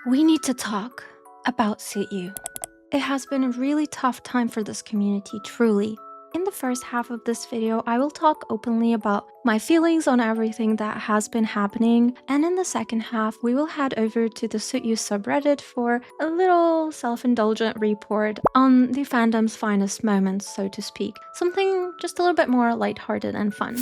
We need to talk about SuitU. It has been a really tough time for this community, truly. In the first half of this video, I will talk openly about my feelings on everything that has been happening, and in the second half, we will head over to the SuitU subreddit for a little self-indulgent report on the fandom's finest moments, so to speak. Something just a little bit more lighthearted and fun.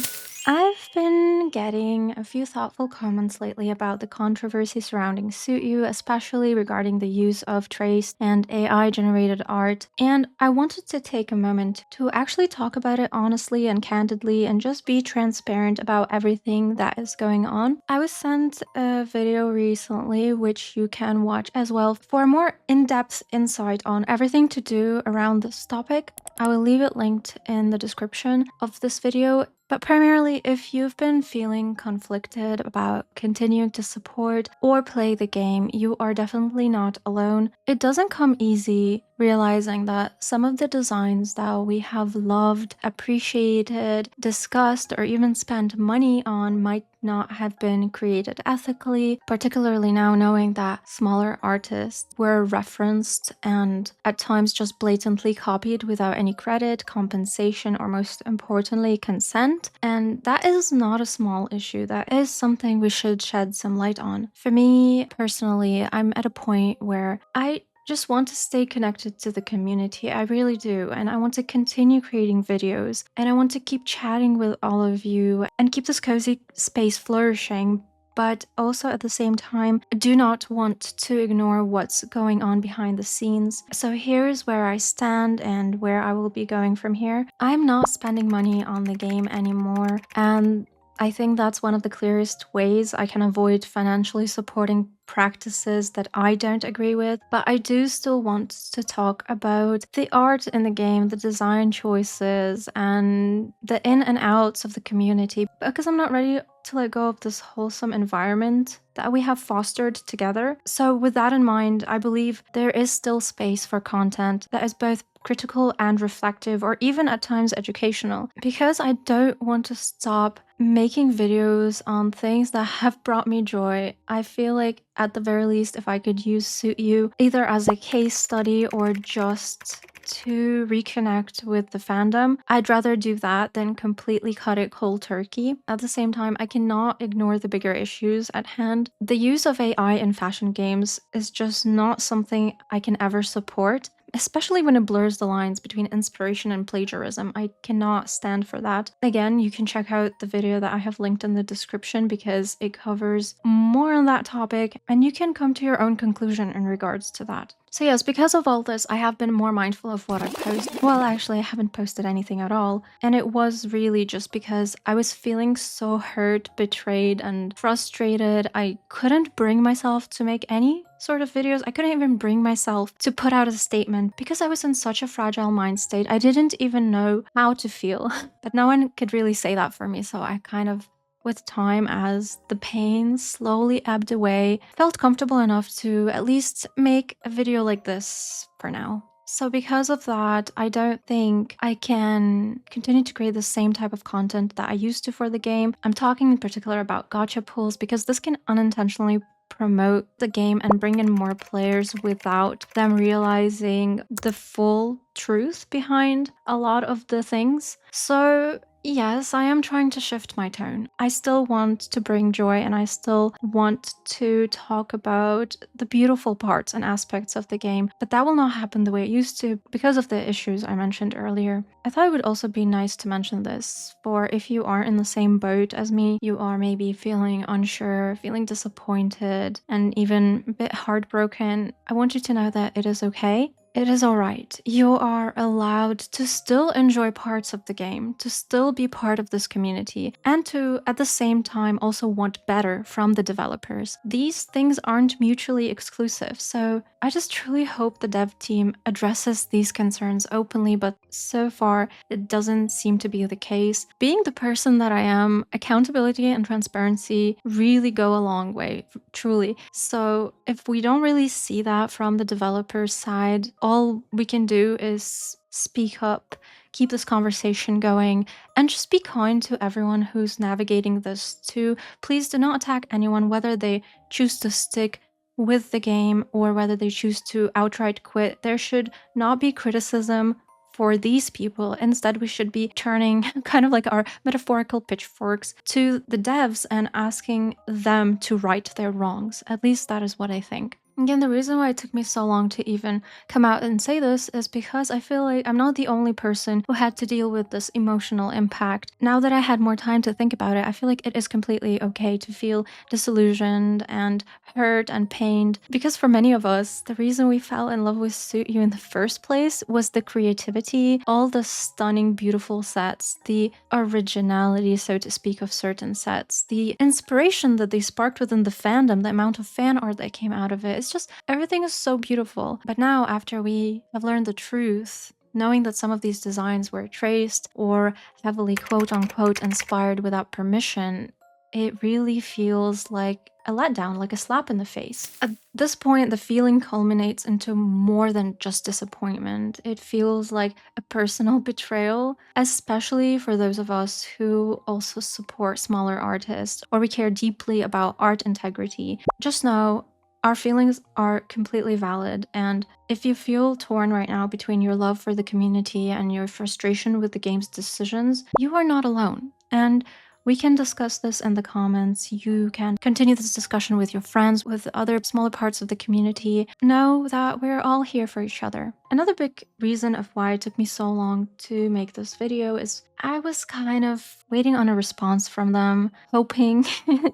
I've been getting a few thoughtful comments lately about the controversy surrounding SuitU, especially regarding the use of traced and AI-generated art, and I wanted to take a moment to actually talk about it honestly and candidly and just be transparent about everything that is going on. I was sent a video recently, which you can watch as well, for a more in-depth insight on everything to do around this topic. I will leave it linked in the description of this video. But primarily, if you've been feeling conflicted about continuing to support or play the game, you are definitely not alone. It doesn't come easy realizing that some of the designs that we have loved, appreciated, discussed, or even spent money on might not have been created ethically, particularly now knowing that smaller artists were referenced and at times just blatantly copied without any credit, compensation, or most importantly, consent. And that is not a small issue. That is something we should shed some light on. For me personally, I'm at a point where I just want to stay connected to the community. I really do. And I want to continue creating videos. And I want to keep chatting with all of you and keep this cozy space flourishing. But also at the same time, I do not want to ignore what's going on behind the scenes. So here's where I stand and where I will be going from here. I'm not spending money on the game anymore. And I think that's one of the clearest ways I can avoid financially supporting practices that I don't agree with, but I do still want to talk about the art in the game, the design choices, and the in and outs of the community, because I'm not ready to let go of this wholesome environment that we have fostered together. So with that in mind, I believe there is still space for content that is both critical and reflective, or even at times educational, because I don't want to stop making videos on things that have brought me joy. I feel like at the very least, if I could use SuitU either as a case study or just to reconnect with the fandom, I'd rather do that than completely cut it cold turkey. At the same time, I cannot ignore the bigger issues at hand. The use of AI in fashion games is just not something I can ever support, especially when it blurs the lines between inspiration and plagiarism. I cannot stand for that. Again, you can check out the video that I have linked in the description because it covers more on that topic, and you can come to your own conclusion in regards to that. So yes, because of all this, I have been more mindful of what I post. Well, actually, I haven't posted anything at all. And it was really just because I was feeling so hurt, betrayed, and frustrated. I couldn't bring myself to make any sort of videos. I couldn't even bring myself to put out a statement because I was in such a fragile mind state. I didn't even know how to feel. But no one could really say that for me, so I kind of, with time, as the pain slowly ebbed away, felt comfortable enough to at least make a video like this for now. So because of that, I don't think I can continue to create the same type of content that I used to for the game. I'm talking in particular about gacha pulls because this can unintentionally promote the game and bring in more players without them realizing the full truth behind a lot of the things. So yes, I am trying to shift my tone. I still want to bring joy and I still want to talk about the beautiful parts and aspects of the game, but that will not happen the way it used to because of the issues I mentioned earlier. I thought it would also be nice to mention this, for if you are in the same boat as me, you are maybe feeling unsure, feeling disappointed, and even a bit heartbroken, I want you to know that it is okay. It is alright. You are allowed to still enjoy parts of the game, to still be part of this community, and to, at the same time, also want better from the developers. These things aren't mutually exclusive, so I just truly hope the dev team addresses these concerns openly, but so far, it doesn't seem to be the case. Being the person that I am, accountability and transparency really go a long way, truly. So if we don't really see that from the developer's side, all we can do is speak up, keep this conversation going, and just be kind to everyone who's navigating this too. Please do not attack anyone, whether they choose to stick with the game or whether they choose to outright quit, there should not be criticism for these people. Instead, we should be turning kind of like our metaphorical pitchforks to the devs and asking them to right their wrongs. At least that is what I think. Again, the reason why it took me so long to even come out and say this is because I feel like I'm not the only person who had to deal with this emotional impact. Now that I had more time to think about it, I feel like it is completely okay to feel disillusioned and hurt and pained. Because for many of us, the reason we fell in love with SuitU in the first place was the creativity, all the stunning, beautiful sets, the originality, so to speak, of certain sets, the inspiration that they sparked within the fandom, the amount of fan art that came out of it. It's just everything is so beautiful. But now, after we have learned the truth, knowing that some of these designs were traced or heavily quote-unquote inspired without permission, it really feels like a letdown, like a slap in the face. At this point, the feeling culminates into more than just disappointment. It feels like a personal betrayal, especially for those of us who also support smaller artists or we care deeply about art integrity. Just know our feelings are completely valid, and if you feel torn right now between your love for the community and your frustration with the game's decisions, you are not alone. And we can discuss this in the comments. You can continue this discussion with your friends, with other smaller parts of the community. Know that we're all here for each other. Another big reason of why it took me so long to make this video is I was kind of waiting on a response from them, hoping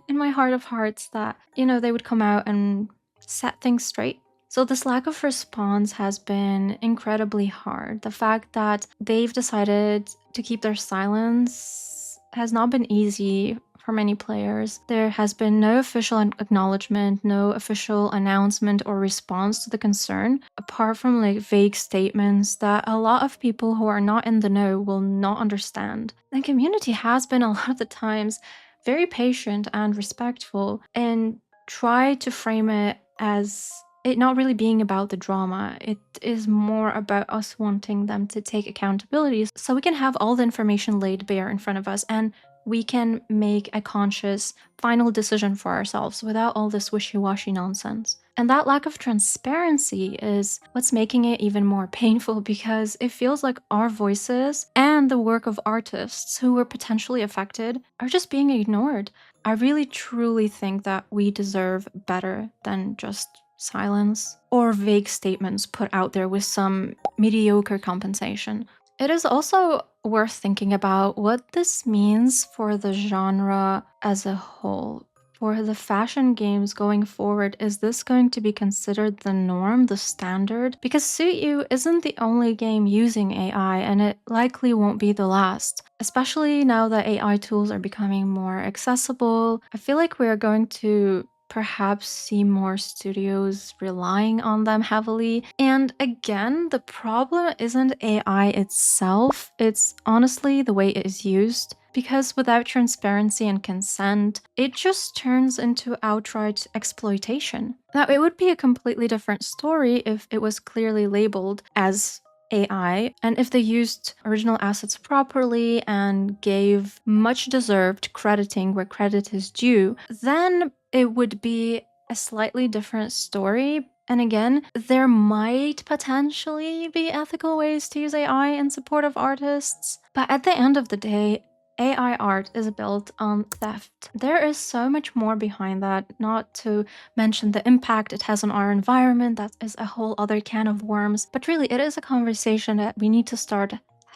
in my heart of hearts that, they would come out and set things straight. So this lack of response has been incredibly hard. The fact that they've decided to keep their silence has not been easy for many players. There has been no official acknowledgement, no official announcement or response to the concern, apart from like vague statements that a lot of people who are not in the know will not understand. The community has been a lot of the times very patient and respectful and try to frame it as it not really being about the drama. It is more about us wanting them to take accountability so we can have all the information laid bare in front of us and we can make a conscious final decision for ourselves without all this wishy-washy nonsense. And that lack of transparency is what's making it even more painful because it feels like our voices and the work of artists who were potentially affected are just being ignored. I really truly think that we deserve better than just silence or vague statements put out there with some mediocre compensation. It is also worth thinking about what this means for the genre as a whole. For the fashion games going forward, is this going to be considered the norm, the standard? Because SuitU isn't the only game using AI, and it likely won't be the last. Especially now that AI tools are becoming more accessible, I feel like we're going to perhaps see more studios relying on them heavily. And again, the problem isn't AI itself, it's honestly the way it is used. Because without transparency and consent, it just turns into outright exploitation. Now, it would be a completely different story if it was clearly labeled as AI, and if they used original assets properly and gave much deserved crediting where credit is due, then it would be a slightly different story. And again, there might potentially be ethical ways to use AI in support of artists, but at the end of the day, AI art is built on theft. There is so much more behind that, not to mention the impact it has on our environment. That is a whole other can of worms. But really, it is a conversation that we need to start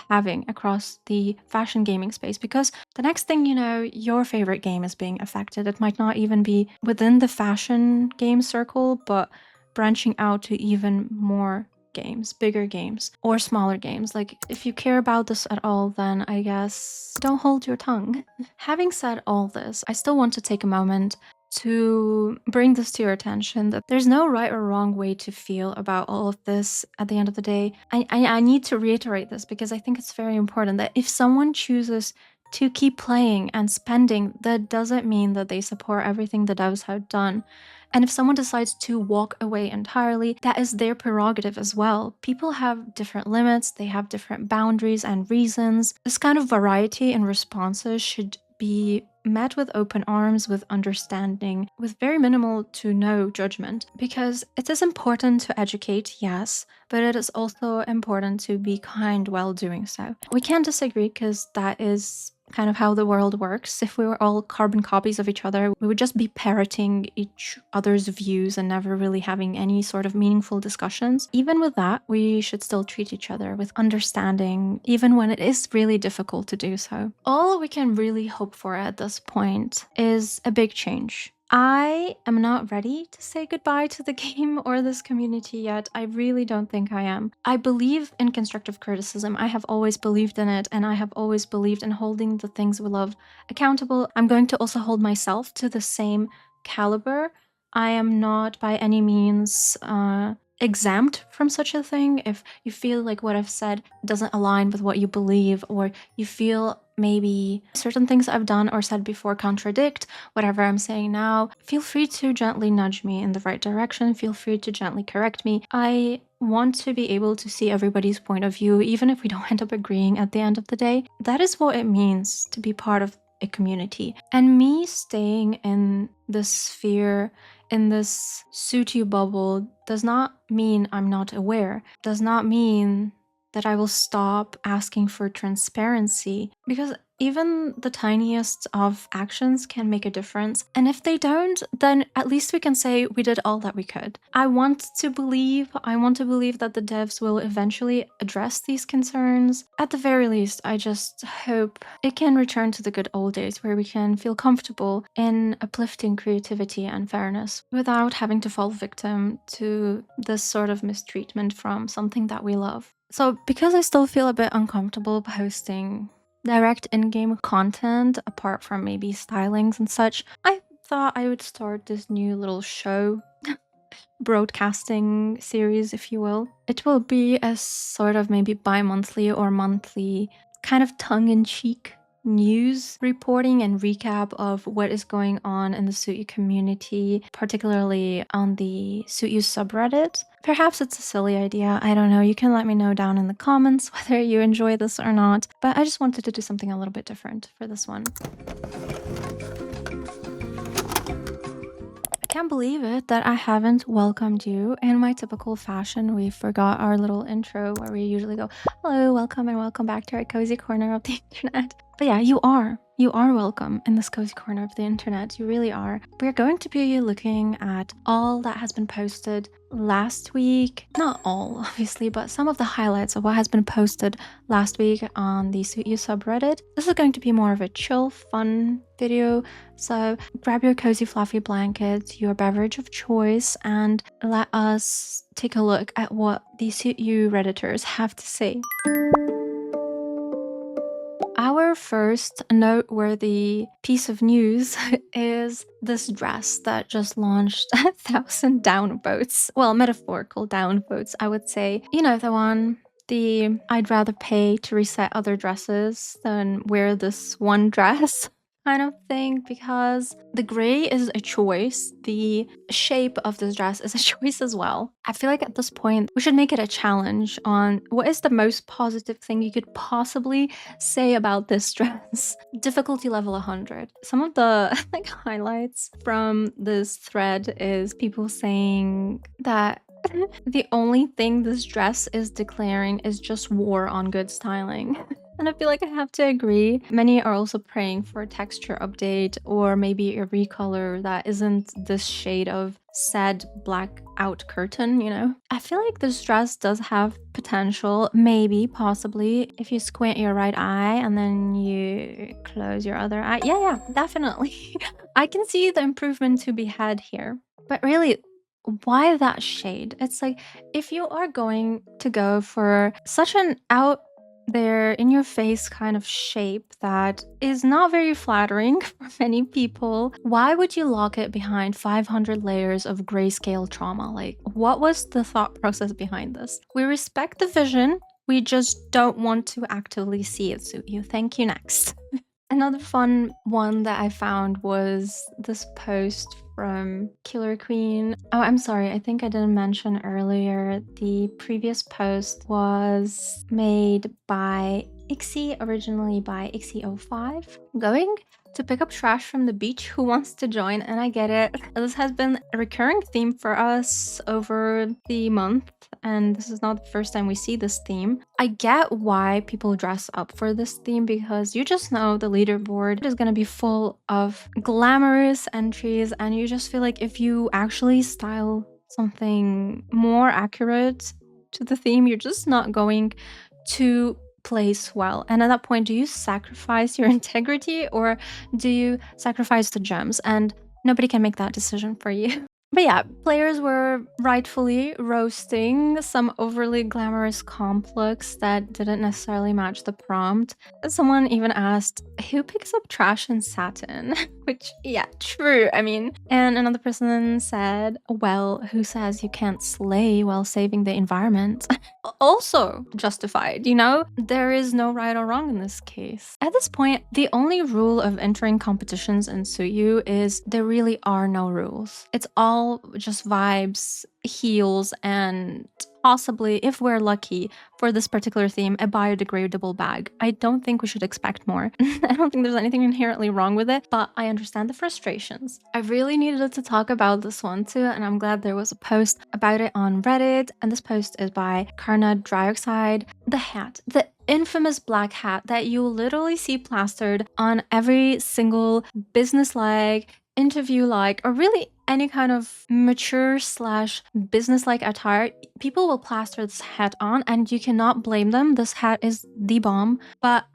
having across the fashion gaming space, because the next thing you know, your favorite game is being affected. It might not even be within the fashion game circle, but branching out to even more games, bigger games, or smaller games. Like, if you care about this at all, then I guess don't hold your tongue. Having said all this, I still want to take a moment to bring this to your attention that there's no right or wrong way to feel about all of this at the end of the day. I need to reiterate this because I think it's very important that if someone chooses to keep playing and spending, that doesn't mean that they support everything the devs have done. And if someone decides to walk away entirely, that is their prerogative as well. People have different limits, they have different boundaries and reasons. This kind of variety in responses should be met with open arms, with understanding, with very minimal to no judgment. Because it is important to educate, yes, but it is also important to be kind while doing so. We can't disagree because that is kind of how the world works. If we were all carbon copies of each other, we would just be parroting each other's views and never really having any sort of meaningful discussions. Even with that, we should still treat each other with understanding, even when it is really difficult to do so. All we can really hope for at this point is a big change. I am not ready to say goodbye to the game or this community yet. I really don't think I am. I believe in constructive criticism. I have always believed in it, and I have always believed in holding the things we love accountable. I'm going to also hold myself to the same caliber. I am not by any means exempt from such a thing. If you feel like what I've said doesn't align with what you believe, or you feel maybe certain things I've done or said before contradict whatever I'm saying now, feel free to gently nudge me in the right direction. Feel free to gently correct me. I want to be able to see everybody's point of view, even if we don't end up agreeing at the end of the day. That is what it means to be part of a community. And me staying in this sphere, in this SuitU bubble, does not mean I'm not aware, does not mean that I will stop asking for transparency, because even the tiniest of actions can make a difference. And if they don't, then at least we can say we did all that we could. I want to believe that the devs will eventually address these concerns. At the very least, I just hope it can return to the good old days where we can feel comfortable in uplifting creativity and fairness without having to fall victim to this sort of mistreatment from something that we love. So because I still feel a bit uncomfortable posting direct in-game content apart from maybe stylings and such, I thought I would start this new little show broadcasting series, if you will. It will be a sort of maybe bi-monthly or monthly kind of tongue-in-cheek news reporting and recap of what is going on in the SuitU community, particularly on the SuitU subreddit. Perhaps it's a silly idea, I don't know. You can let me know down in the comments whether you enjoy this or not, but I just wanted to do something a little bit different for this one. I can't believe it that I haven't welcomed you in my typical fashion. We forgot our little intro where we usually go, hello, welcome, and welcome back to our cozy corner of the internet. But yeah, you are welcome in this cozy corner of the internet. You really are. We're going to be looking at all that has been posted last week. Not all, obviously, but some of the highlights of what has been posted last week on the SuitU subreddit. This is going to be more of a chill, fun video. So grab your cozy fluffy blanket, your beverage of choice, and let us take a look at what the SuitU Redditors have to say. Our first noteworthy piece of news is this dress that just launched 1,000 downvotes. Well, metaphorical downvotes, I would say. You know the one, the I'd rather pay to reset other dresses than wear this one dress kind of thing, because the gray is a choice. The shape of this dress is a choice as well. I feel like at this point, we should make it a challenge on what is the most positive thing you could possibly say about this dress. Difficulty level 100. Some of the like highlights from this thread is people saying that the only thing this dress is declaring is just war on good styling. And I feel like I have to agree. Many are also praying for a texture update or maybe a recolor that isn't this shade of sad black out curtain, you know? I feel like this dress does have potential, maybe, possibly, if you squint your right eye and then you close your other eye. Yeah, definitely. I can see the improvement to be had here. But really, why that shade? It's like, if you are going to go for such an out there in your face kind of shape that is not very flattering for many people, why would you lock it behind 500 layers of grayscale trauma? Like, what was the thought process behind this? We respect the vision, we just don't want to actively see it suit you. Thank you, next. Another fun one that I found was this post from Killer Queen. Oh, I'm sorry, I think I didn't mention earlier, the previous post was made by Ixie, originally by Ixie05. Going To pick up trash from the beach, who wants to join? And I get it. This has been a recurring theme for us over the month, and this is not the first time we see this theme. I get why people dress up for this theme because you just know the leaderboard is gonna be full of glamorous entries, and you just feel like if you actually style something more accurate to the theme, you're just not going to place well. And at that point, do you sacrifice your integrity or do you sacrifice the gems? And nobody can make that decision for you. But yeah, players were rightfully roasting some overly glamorous complex that didn't necessarily match the prompt. Someone even asked, who picks up trash in satin? Which, yeah, true. I mean, and another person said, well, who says you can't slay while saving the environment? Also justified, you know? There is no right or wrong in this case. At this point, the only rule of entering competitions in SuitU is there really are no rules. It's all just vibes, heals, and possibly, if we're lucky, for this particular theme, a biodegradable bag. I don't think we should expect more. I don't think there's anything inherently wrong with it, but I understand the frustrations. I really needed to talk about this one too, and I'm glad there was a post about it on Reddit, and this post is by Carnad Dryoxide. The hat, the infamous black hat that you literally see plastered on every single business-like, interview-like, or really any kind of mature slash business-like attire, people will plaster this hat on and you cannot blame them. This hat is the bomb. But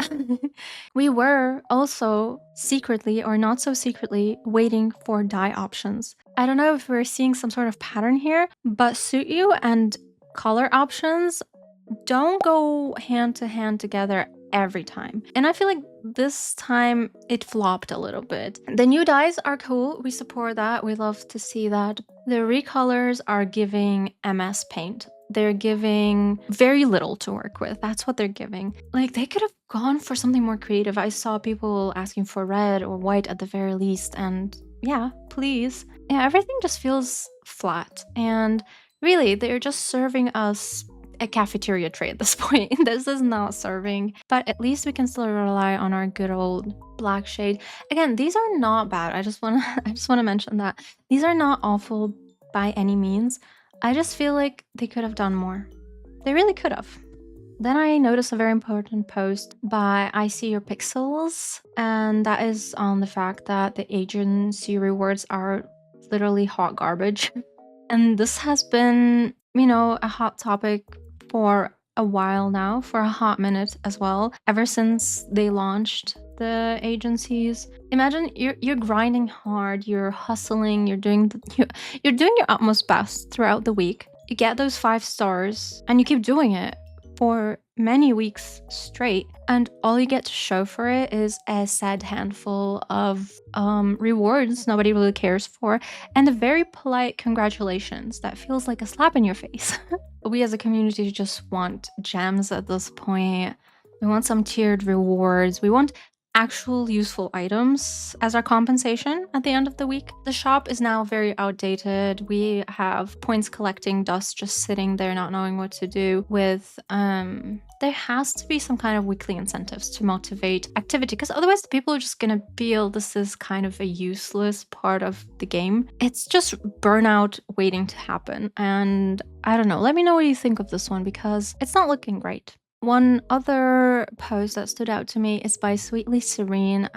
we were also secretly or not so secretly waiting for dye options. I don't know if we're seeing some sort of pattern here, but SuitU and color options don't go hand to hand together every time. And I feel like this time it flopped a little bit. The new dyes are cool. We support that. We love to see that. The recolors are giving MS Paint. They're giving very little to work with. That's what they're giving. Like, they could have gone for something more creative. I saw people asking for red or white at the very least. And yeah, please. Yeah, everything just feels flat. And really, they're just serving us a cafeteria tray at this point. This is not serving, but at least we can still rely on our good old black shade. Again, these are not bad. I just want to mention that these are not awful by any means. I just feel like they could have done more. They really could have. Then I noticed a very important post by I See Your Pixels, and that is on the fact that the agency rewards are literally hot garbage. And this has been, you know, a hot topic for a while now, for a hot minute as well, ever since they launched the agencies. Imagine you're grinding hard, you're hustling, you're doing your utmost best throughout the week. You get those 5 stars and you keep doing it for many weeks straight, and all you get to show for it is a sad handful of rewards nobody really cares for, and a very polite congratulations that feels like a slap in your face. We as a community just want gems at this point. We want some tiered rewards. We want actual useful items as our compensation at the end of the week. The shop is now very outdated. We have points collecting dust just sitting there not knowing what to do with. There has to be some kind of weekly incentives to motivate activity, because otherwise the people are just gonna feel this is kind of a useless part of the game. It's just burnout waiting to happen. And I don't know, let me know what you think of this one, because it's not looking great. One other post that stood out to me is by Sweetly Serene,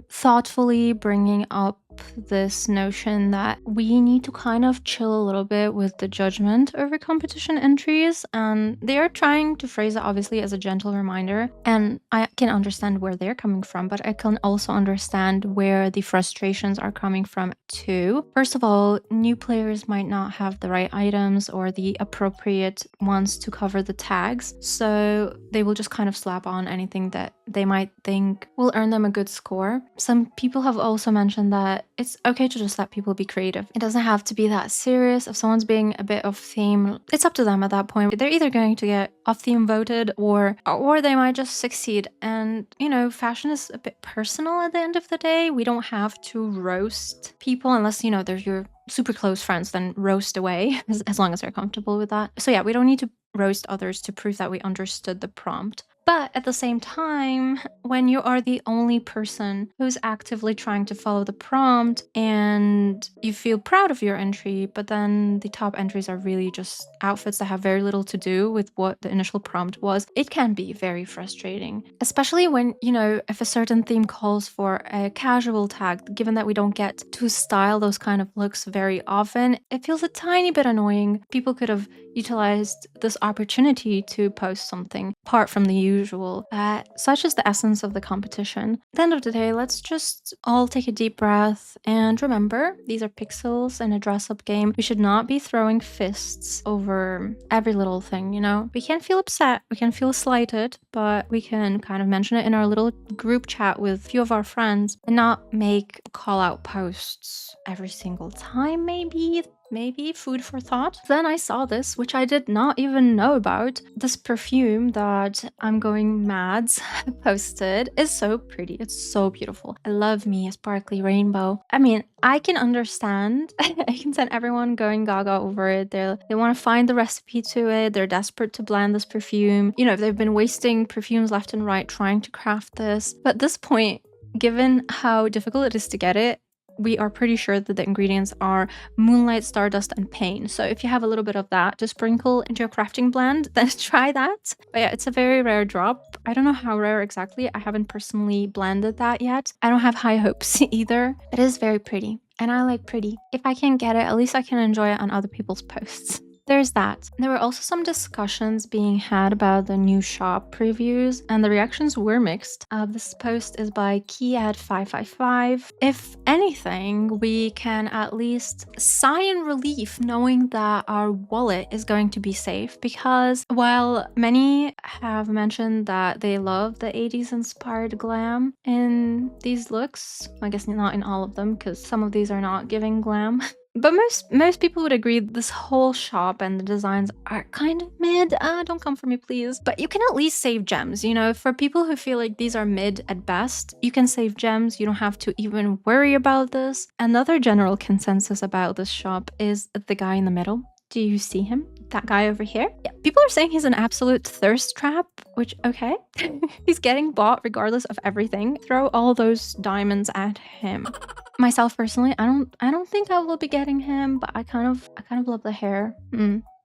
thoughtfully bringing up this notion that we need to kind of chill a little bit with the judgment over competition entries. And they are trying to phrase it obviously as a gentle reminder. And I can understand where they're coming from, but I can also understand where the frustrations are coming from too. First of all, new players might not have the right items or the appropriate ones to cover the tags. So they will just kind of slap on anything that they might think will earn them a good score. Some people have also mentioned that it's okay to just let people be creative. It doesn't have to be that serious. If someone's being a bit off theme, it's up to them at that point. They're either going to get off theme voted or they might just succeed. And, you know, fashion is a bit personal at the end of the day. We don't have to roast people unless, you know, they're your super close friends, then roast away as long as they're comfortable with that. So yeah, we don't need to roast others to prove that we understood the prompt. But at the same time, when you are the only person who's actively trying to follow the prompt and you feel proud of your entry, but then the top entries are really just outfits that have very little to do with what the initial prompt was, it can be very frustrating. Especially when, if a certain theme calls for a casual tag, given that we don't get to style those kind of looks very often, it feels a tiny bit annoying. People could have utilized this opportunity to post something apart from the usual. Such is the essence of the competition. At the end of the day, let's just all take a deep breath and remember, these are pixels in a dress-up game. We should not be throwing fists over every little thing, We can feel upset, we can feel slighted, but we can kind of mention it in our little group chat with a few of our friends and not make call-out posts every single time, maybe food for thought. Then I saw this, which I did not even know about. This perfume that I'm going mads posted is so pretty. It's so beautiful. I love me a sparkly rainbow. I mean, I can understand. I can send everyone going gaga over it. They want to find the recipe to it. They're desperate to blend this perfume. They've been wasting perfumes left and right trying to craft this. But at this point, given how difficult it is to get it, we are pretty sure that the ingredients are moonlight, stardust, and pain. So if you have a little bit of that to sprinkle into your crafting blend, then try that. But yeah, it's a very rare drop. I don't know how rare exactly. I haven't personally blended that yet. I don't have high hopes either. It is very pretty, and I like pretty. If I can't get it, at least I can enjoy it on other people's posts. There's that. There were also some discussions being had about the new shop previews, and the reactions were mixed. This post is by Keyad555. If anything, we can at least sigh in relief knowing that our wallet is going to be safe, because while many have mentioned that they love the 80s inspired glam in these looks, I guess not in all of them, because some of these are not giving glam. But most people would agree this whole shop and the designs are kind of mid. Don't come for me, please. But you can at least save gems, For people who feel like these are mid at best, you can save gems. You don't have to even worry about this. Another general consensus about this shop is the guy in the middle. Do you see him? That guy over here? Yeah, people are saying he's an absolute thirst trap, which, okay. He's getting bought regardless of everything. Throw all those diamonds at him. Myself personally, I don't think I will be getting him, but I kind of love the hair.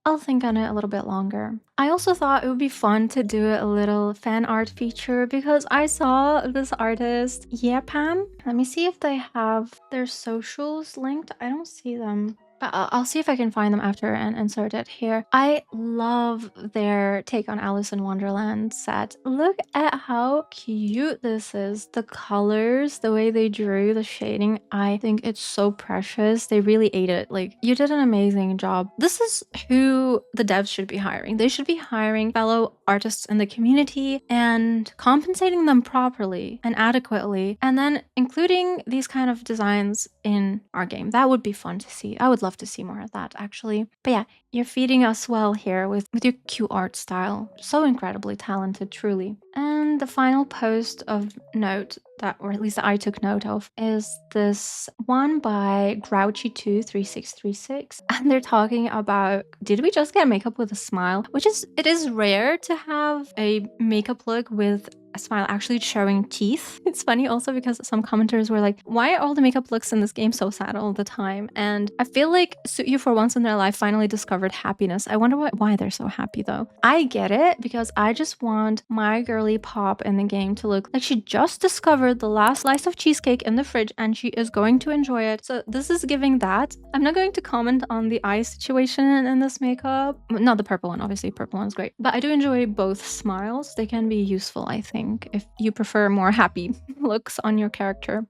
I'll think on it a little bit longer. I also thought it would be fun to do a little fan art feature because I saw this artist, Pam. Let me see if they have their socials linked. I don't see them. But I'll see if I can find them after and insert it here. I love their take on Alice in Wonderland set. Look at how cute this is. The colors, the way they drew, the shading. I think it's so precious. They really ate it. Like, you did an amazing job. This is who the devs should be hiring. They should be hiring fellow artists in the community and compensating them properly and adequately, and then including these kind of designs in our game. That would be fun to see. I would love to see more of that, actually. But yeah, you're feeding us well here with your cute art style. So incredibly talented, truly. And the final post of note that, or at least I took note of, is this one by Grouchy23636. And they're talking about, did we just get makeup with a smile? It is rare to have a makeup look with a smile actually showing teeth. It's funny also because some commenters were like, why are all the makeup looks in this game so sad all the time? And I feel like SuitU for once in their life finally discovered happiness. I wonder why they're so happy though. I get it because I just want my girly pop in the game to look like she just discovered the last slice of cheesecake in the fridge and she is going to enjoy it. So this is giving that. I'm not going to comment on the eye situation in this makeup. Not the purple one, obviously purple one's great. But I do enjoy both smiles. They can be useful, I think, if you prefer more happy looks on your character.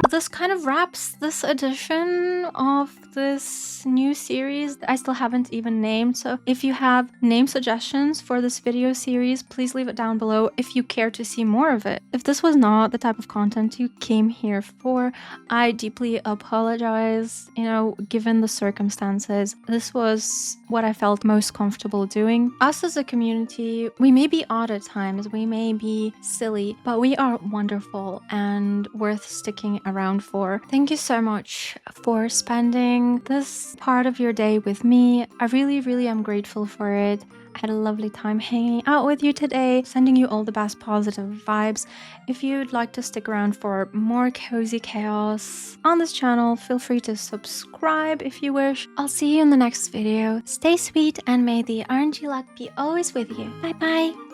This kind of wraps this edition of this new series I still haven't even named. So if you have name suggestions for this video series, please leave it down below if you care to see more of it. If this was not the type of content you came here for, I deeply apologize. Given the circumstances, this was what I felt most comfortable doing. Us as a community, we may be odd at times, we may be silly, but we are wonderful and worth sticking around for. Thank you so much for spending this part of your day with me. I really am grateful for it. I had a lovely time hanging out with you today, sending you all the best positive vibes. If you'd like to stick around for more cozy chaos on this channel, feel free to subscribe if you wish. I'll see you in the next video. Stay sweet and may the orangey luck be always with you. Bye bye!